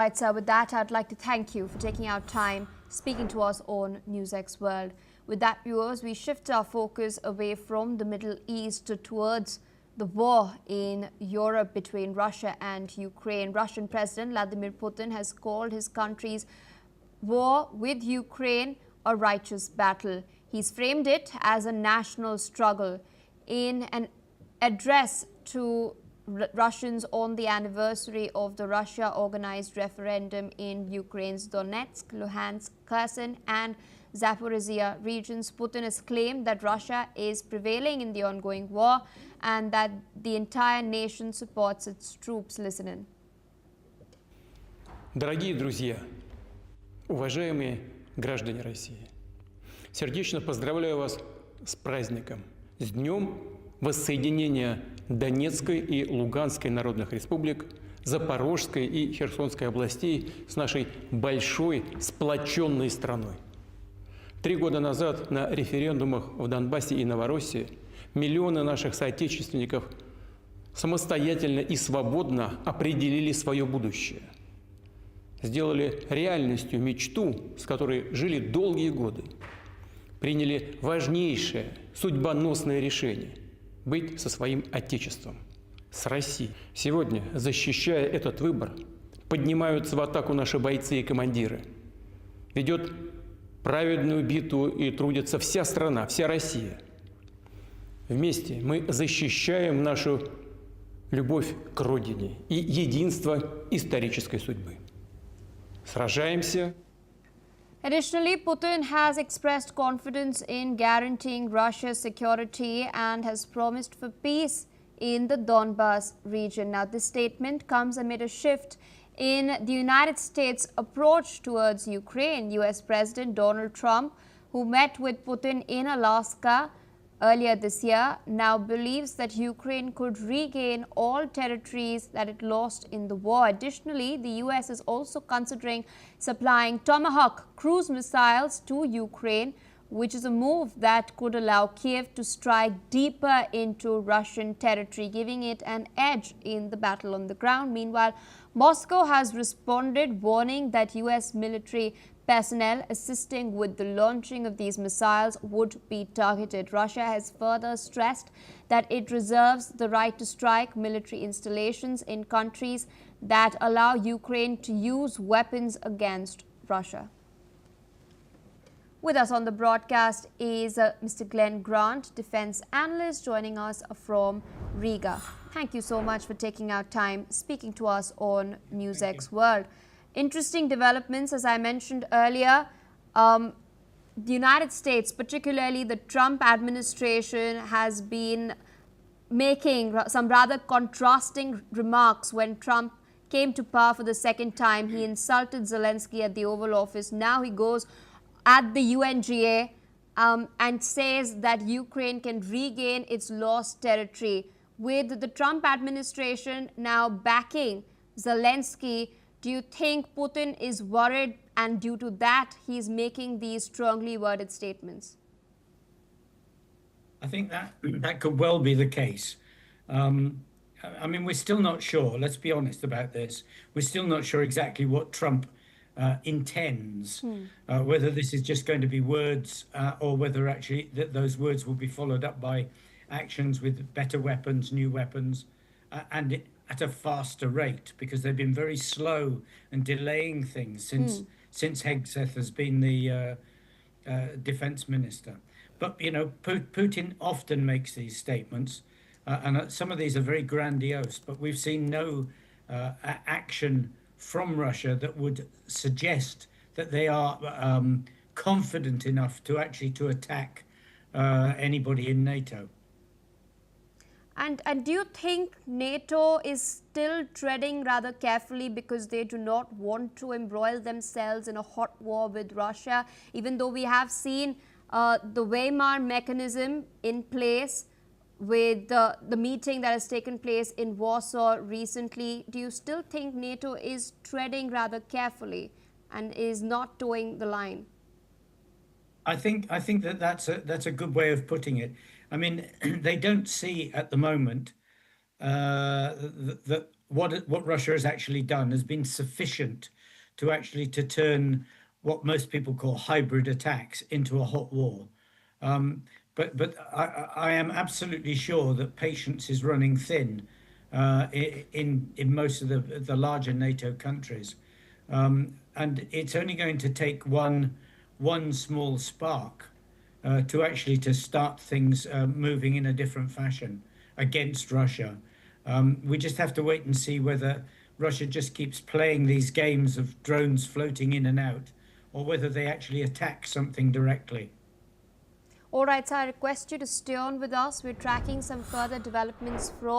Right, sir, with that, I'd like to thank you for taking out time speaking to us on NewsX World. With that, viewers, we shift our focus away from the Middle East towards the war in Europe between Russia and Ukraine. Russian President Vladimir Putin has called his country's war with Ukraine a righteous battle. He's framed it as a national struggle. In an address to Russians on the anniversary of the Russia-organized referendum in Ukraine's Donetsk, Luhansk, Kherson and Zaporizhia regions, Putin has claimed that Russia is prevailing in the ongoing war and that the entire nation supports its troops. Listen in. Дорогие друзья, уважаемые граждане России, сердечно поздравляю вас с праздником, с Днем воссоединения Донецкой и Луганской народных республик, Запорожской и Херсонской областей с нашей большой сплоченной страной. 3 года назад на референдумах в Донбассе и Новороссии миллионы наших соотечественников самостоятельно и свободно определили свое будущее. Сделали реальностью мечту, с которой жили долгие годы. Приняли важнейшее, судьбоносное решение – быть со своим Отечеством, с Россией. Сегодня, защищая этот выбор, поднимаются в атаку наши бойцы и командиры. Ведет праведную битву и трудится вся страна, вся Россия. Вместе мы защищаем нашу любовь к Родине и единство исторической судьбы. Сражаемся. Additionally, Putin has expressed confidence in guaranteeing Russia's security and has promised for peace in the Donbas region. Now, this statement comes amid a shift in the United States' approach towards Ukraine. US President Donald Trump, who met with Putin in Alaska earlier this year, now believes that Ukraine could regain all territories that it lost in the war. Additionally, the US is also considering supplying Tomahawk cruise missiles to Ukraine, which is a move that could allow Kiev to strike deeper into Russian territory, giving it an edge in the battle on the ground. Meanwhile, Moscow has responded, warning that US military personnel assisting with the launching of these missiles would be targeted. Russia has further stressed that it reserves the right to strike military installations in countries that allow Ukraine to use weapons against Russia. With us on the broadcast is Mr. Glenn Grant, defense analyst, joining us from Riga. Thank you so much for taking out time speaking to us on NewsX World. Interesting developments, as I mentioned earlier. The United States, particularly the Trump administration, has been making some rather contrasting remarks. When Trump came to power for the second time, he insulted Zelensky at the Oval Office. Now he goes at the UNGA and says that Ukraine can regain its lost territory. With the Trump administration now backing Zelensky, do you think Putin is worried and due to that he's making these strongly worded statements? I think that could well be the case. I mean, we're still not sure, let's be honest about this. We're still not sure exactly what Trump intends, whether this is just going to be words or whether actually those words will be followed up by actions with better weapons, new weapons, and at a faster rate, because they've been very slow and delaying things since Hegseth has been the defense minister. But, you know, Putin often makes these statements, and some of these are very grandiose, but we've seen no action from Russia that would suggest that they are confident enough to actually attack anybody in NATO. And do you think NATO is still treading rather carefully because they do not want to embroil themselves in a hot war with Russia, even though we have seen the Weimar mechanism in place with the meeting that has taken place in Warsaw recently? Do you still think NATO is treading rather carefully and is not towing the line? I think that's a good way of putting it. I mean, they don't see at the moment that what Russia has actually done has been sufficient to turn what most people call hybrid attacks into a hot war. But I am absolutely sure that patience is running thin in most of the larger NATO countries, and it's only going to take one small spark to start things moving in a different fashion against Russia. We just have to wait and see whether Russia just keeps playing these games of drones floating in and out, or whether they actually attack something directly. All right, so I request you to stay on with us. We're tracking some further developments from